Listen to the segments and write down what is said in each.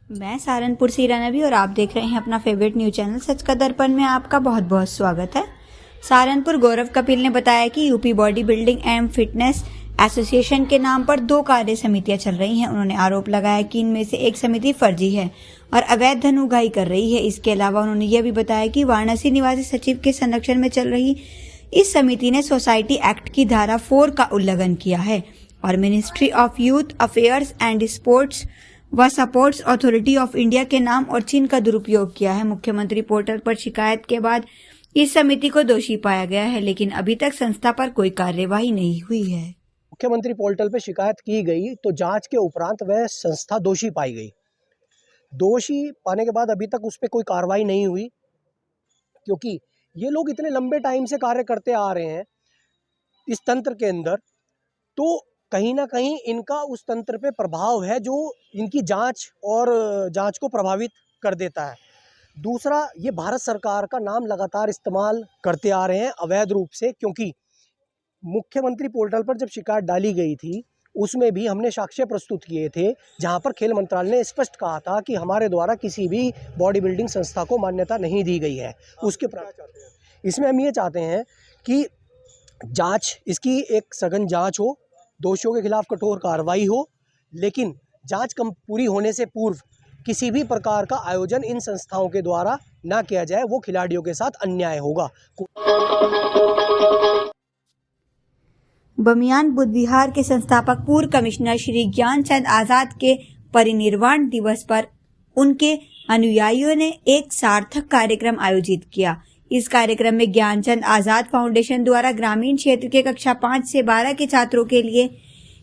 मैं सहारनपुर से हीरा नबी और आप देख रहे हैं अपना फेवरेट न्यूज चैनल सच का दर्पण में आपका बहुत बहुत स्वागत है। सहारनपुर गौरव कपिल ने बताया कि UP body building and fitness association के नाम पर 2 कार्य समितियां चल रही हैं। उन्होंने आरोप लगाया कि इनमें से एक समिति फर्जी है और अवैध धन उगाही कर रही है। इसके अलावा उन्होंने यह भी बताया कि वाराणसी निवासी सचिव के संरक्षण में चल रही इस समिति ने सोसाइटी एक्ट की धारा 4 का उल्लंघन किया है और ministry of youth affairs and sports व सपोर्ट्स अथॉरिटी ऑफ इंडिया के नाम और चिन्ह का दुरुपयोग किया है। मुख्यमंत्री पोर्टल पर शिकायत के बाद इस समिति को दोषी पाया गया है, लेकिन अभी तक संस्था पर कोई कार्यवाही नहीं हुई है। मुख्यमंत्री पोर्टल पर शिकायत की गई तो जांच के उपरांत वह संस्था दोषी पाई गई। दोषी पाने के बाद अभी तक उस पर कोई कार्रवाई नहीं हुई, क्योंकि ये लोग इतने लंबे टाइम से कार्य करते आ रहे हैं इस तंत्र के अंदर, तो कहीं ना कहीं इनका उस तंत्र पे प्रभाव है जो इनकी जांच को प्रभावित कर देता है। दूसरा, ये भारत सरकार का नाम लगातार इस्तेमाल करते आ रहे हैं अवैध रूप से, क्योंकि मुख्यमंत्री पोर्टल पर जब शिकायत डाली गई थी उसमें भी हमने साक्ष्य प्रस्तुत किए थे, जहां पर खेल मंत्रालय ने स्पष्ट कहा था कि हमारे द्वारा किसी भी बॉडी बिल्डिंग संस्था को मान्यता नहीं दी गई है। उसके इसमें हम ये चाहते हैं कि जांच, इसकी एक सघन जांच हो, दोषियों के खिलाफ कठोर कार्रवाई हो, लेकिन जांच पूरी होने से पूर्व किसी भी प्रकार का आयोजन इन संस्थाओं के द्वारा ना किया जाए, वो खिलाड़ियों के साथ अन्याय होगा। बमियान बुद्ध विहार के संस्थापक पूर्व कमिश्नर श्री ज्ञानचंद आजाद के परिनिर्वाण दिवस पर उनके अनुयायियों ने एक सार्थक कार्यक्रम आयोजित किया। इस कार्यक्रम में ज्ञानचंद आजाद फाउंडेशन द्वारा ग्रामीण क्षेत्र के कक्षा 5 से 12 के छात्रों के लिए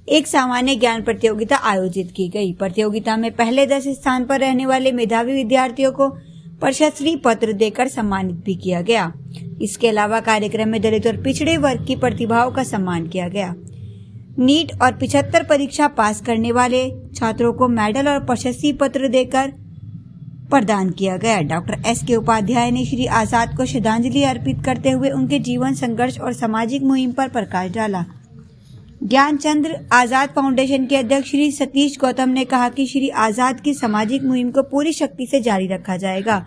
एक सामान्य ज्ञान प्रतियोगिता आयोजित की गई। प्रतियोगिता में पहले 10 स्थान पर रहने वाले मेधावी विद्यार्थियों को प्रशस्ति पत्र देकर सम्मानित भी किया गया। इसके अलावा कार्यक्रम में दलित और पिछड़े वर्ग की प्रतिभाओं का सम्मान किया गया। नीट और 75 परीक्षा पास करने वाले छात्रों को मेडल और प्रशस्ति पत्र देकर प्रदान किया गया। Doctor S.K. उपाध्याय ने श्री आजाद को श्रद्धांजलि अर्पित करते हुए उनके जीवन, संघर्ष और सामाजिक मुहिम पर प्रकाश डाला। ज्ञानचंद आजाद फाउंडेशन के अध्यक्ष श्री सतीश गौतम ने कहा कि श्री आजाद की सामाजिक मुहिम को पूरी शक्ति से जारी रखा जाएगा।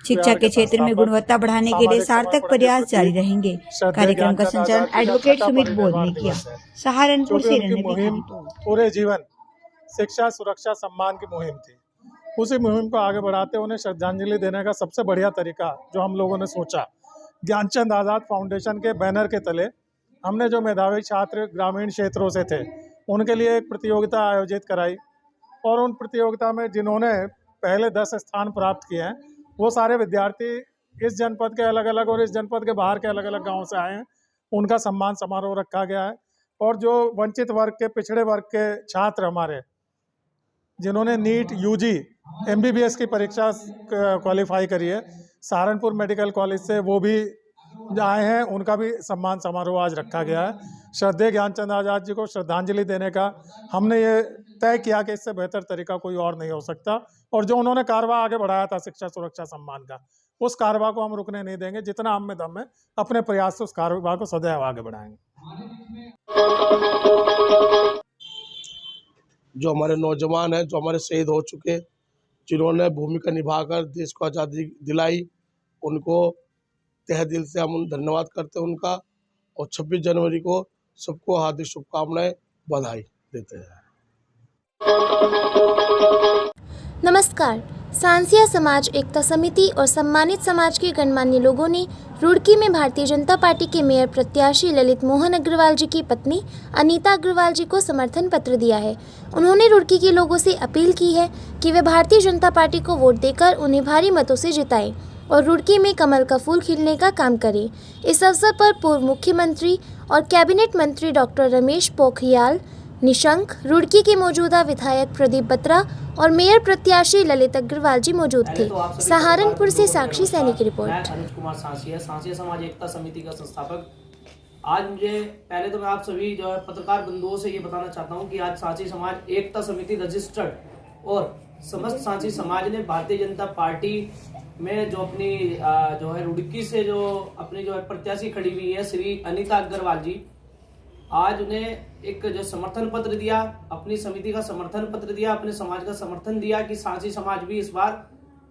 शिक्षा के क्षेत्र में गुणवत्ता बढ़ाने के लिए सार्थक प्रयास जारी रहेंगे। कार्यक्रम का संचालन एडवोकेट सुमित बोध ने किया। सहारनपुर से पूरे जीवन शिक्षा, सुरक्षा, सम्मान की मुहिम थी। उसी मुहिम को आगे बढ़ाते उन्हें श्रद्धांजलि देने का सबसे बढ़िया तरीका जो हम लोगों ने सोचा, ज्ञानचंद आजाद फाउंडेशन के बैनर के तले हमने जो मेधावी छात्र ग्रामीण क्षेत्रों से थे उनके लिए एक प्रतियोगिता आयोजित कराई और उन प्रतियोगिता में जिन्होंने पहले 10 स्थान प्राप्त किए हैं वो सारे विद्यार्थी इस जनपद के अलग अलग और इस जनपद के बाहर के अलग अलग गाँव से आए हैं। उनका सम्मान समारोह रखा गया है और जो वंचित वर्ग के, पिछड़े वर्ग के छात्र हमारे जिन्होंने नीट, यूजी, MBBS की परीक्षा क्वालिफाई करी है सहारनपुर मेडिकल कॉलेज से, वो भी आए हैं, उनका भी सम्मान समारोह आज रखा गया है। श्रद्धेय ज्ञानचंद आजाद जी को श्रद्धांजलि देने का हमने ये तय किया कि इससे बेहतर तरीका कोई और नहीं हो सकता और जो उन्होंने कारवा आगे बढ़ाया था शिक्षा, सुरक्षा, सम्मान का, उस कारवा को हम रुकने नहीं देंगे। जितना हम में दम है अपने प्रयास से उस कारवा को सदैव आगे बढ़ाएंगे। जो हमारे नौजवान हैं, जो हमारे शहीद हो चुके, जिन्होंने भूमिका निभाकर देश को आज़ादी दिलाई, उनको तहे दिल से हम धन्यवाद करते हैं उनका। और 26 जनवरी को सबको हार्दिक शुभकामनाएं, बधाई देते हैं। नमस्कार। सांसिया समाज एकता समिति और सम्मानित समाज के गणमान्य लोगों ने रुड़की में भारतीय जनता पार्टी के मेयर प्रत्याशी ललित मोहन अग्रवाल जी की पत्नी अनीता अग्रवाल जी को समर्थन पत्र दिया है। उन्होंने रुड़की के लोगों से अपील की है कि वे भारतीय जनता पार्टी को वोट देकर उन्हें भारी मतों से जिताएं और रुड़की में कमल का फूल खिलने का काम करें। इस अवसर पर पूर्व मुख्यमंत्री और कैबिनेट मंत्री डॉक्टर रमेश पोखरियाल निशंक, रुड़की के मौजूदा विधायक प्रदीप बत्रा और मेयर प्रत्याशी ललित अग्रवाल जी मौजूद थे। सहारनपुर से साक्षी सैनी की रिपोर्ट। अनुज कुमार सांसिया समाज एकता समिति का संस्थापक। आज मुझे पहले तो मैं आप सभी जो है पत्रकार बंधुओं से ये बताना चाहता हूँ कि आज सांसी समाज एकता समिति रजिस्टर्ड और समस्त सांसी समाज ने भारतीय जनता पार्टी में जो अपनी जो है रुड़की से जो अपनी जो है प्रत्याशी खड़ी हुई है श्री अनीता अग्रवाल जी, आज उन्हें एक जो समर्थन पत्र दिया, अपनी समिति का समर्थन पत्र दिया, अपने समाज का समर्थन दिया कि सांची समाज भी इस बार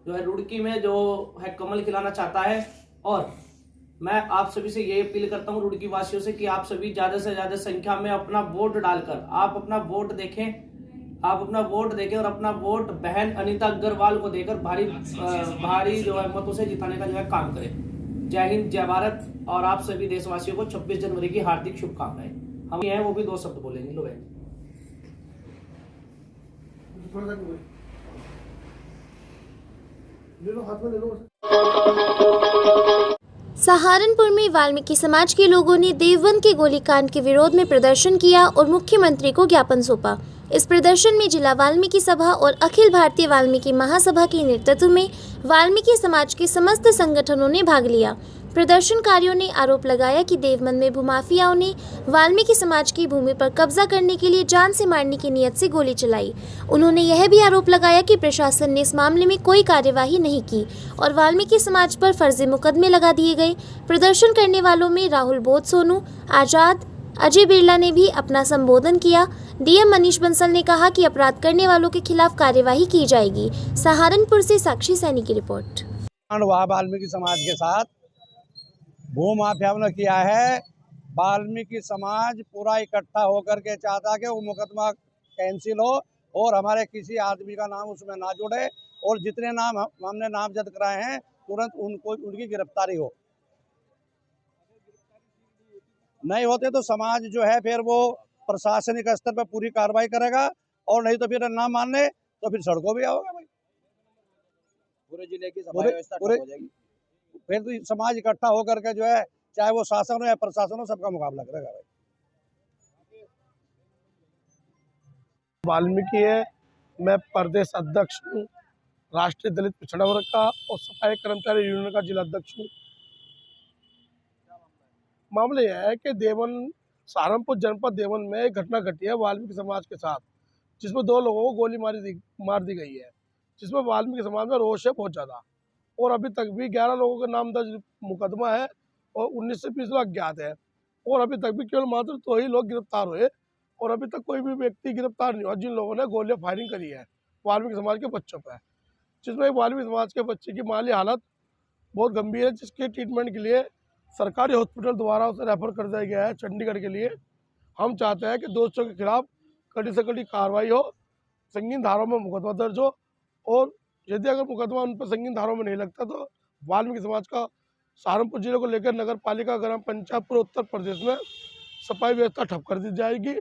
जो है रुड़की में जो है कमल खिलाना चाहता है। और मैं आप सभी से ये अपील करता हूँ रुड़की वासियों से कि आप सभी ज्यादा से ज्यादा संख्या में अपना वोट डालकर आप अपना वोट देखें और अपना वोट बहन अनीता अग्रवाल को देकर भारी जो है मतों से जिताने का जो है काम करें। जय हिंद, जय भारत। और आप सभी देशवासियों को 26 जनवरी की हार्दिक शुभकामनाएं। हम हैं वो भी 2 शब्द बोलेंगे। लो बहन। सहारनपुर में वाल्मीकि समाज के लोगों ने देवबंद के गोलीकांड के विरोध में प्रदर्शन किया और मुख्यमंत्री को ज्ञापन सौंपा। इस प्रदर्शन में जिला वाल्मीकि सभा और अखिल भारतीय वाल्मीकि महासभा के नेतृत्व में वाल्मीकि समाज के समस्त संगठनों ने भाग लिया। प्रदर्शनकारियों ने आरोप लगाया कि देवबंद में भूमाफियाओं ने वाल्मीकि समाज की भूमि पर कब्जा करने के लिए जान से मारने की नीयत से गोली चलाई। उन्होंने यह भी आरोप लगाया कि प्रशासन ने इस मामले में कोई कार्यवाही नहीं की और वाल्मीकि समाज पर फर्जी मुकदमे लगा दिए गए। प्रदर्शन करने वालों में राहुल बोध, सोनू आजाद, अजय बिरला ने भी अपना संबोधन किया। डीएम मनीष बंसल ने कहा कि अपराध करने वालों के खिलाफ कार्यवाही की जाएगी। सहारनपुर से साक्षी सैनी की रिपोर्ट। वाल्मीकि समाज के साथ भूमाफियाओं ने किया है। वाल्मीकि समाज पूरा इकट्ठा होकर के चाहता है कि वो मुकदमा कैंसिल हो और हमारे किसी आदमी का नाम उसमें ना जुड़े और जितने नाम हमने नामजद कराए हैं तुरंत उनकी गिरफ्तारी हो। नहीं होते तो समाज जो है फिर वो प्रशासनिक स्तर पर पूरी कार्रवाई करेगा और नहीं तो फिर ना मानने तो फिर सड़कों भी आओगे भाई। पूरे जिले की सफाई व्यवस्था ठप हो जाएगी। फिर तो समाज इकट्ठा होकर के जो है चाहे वो शासन हो या प्रशासन हो सबका मुकाबला करेगा भाई। वाल्मीकि है, मैं प्रदेश अध्यक्ष हूँ राष्ट्रीय दलित पिछड़ा वर्ग का और सफाई कर्मचारी यूनियन का जिला अध्यक्ष हूँ। मामला यह है कि सहारनपुर जनपद देवबंद में एक घटना घटी है वाल्मीकि समाज के साथ, जिसमें 2 लोगों को गोली मार दी गई है, जिसमें वाल्मीकि समाज में रोष है बहुत ज़्यादा। और अभी तक भी 11 लोगों के नाम दर्ज मुकदमा है और 19 से 20 लोग अज्ञात है और अभी तक भी केवल मात्र 2 ही लोग गिरफ्तार हुए और अभी तक कोई भी व्यक्ति गिरफ्तार नहीं हुआ जिन लोगों ने गोलियां फायरिंग करी है वाल्मीकि समाज के बच्चों पर, जिसमें वाल्मीकि समाज के बच्चे की माली हालत बहुत गंभीर है, जिसके ट्रीटमेंट के लिए सरकारी हॉस्पिटल द्वारा उसे रेफर कर दिया गया है चंडीगढ़ के लिए। हम चाहते हैं कि दोषियों के खिलाफ कड़ी से कड़ी कार्रवाई हो, संगीन धाराओं में मुकदमा दर्ज हो और यदि अगर मुकदमा उन पर संगीन धाराओं में नहीं लगता तो वाल्मीकि समाज का सहारनपुर जिले को लेकर नगर पालिका ग्राम पंचायत पूर्व उत्तर प्रदेश में सफाई व्यवस्था ठप कर दी जाएगी।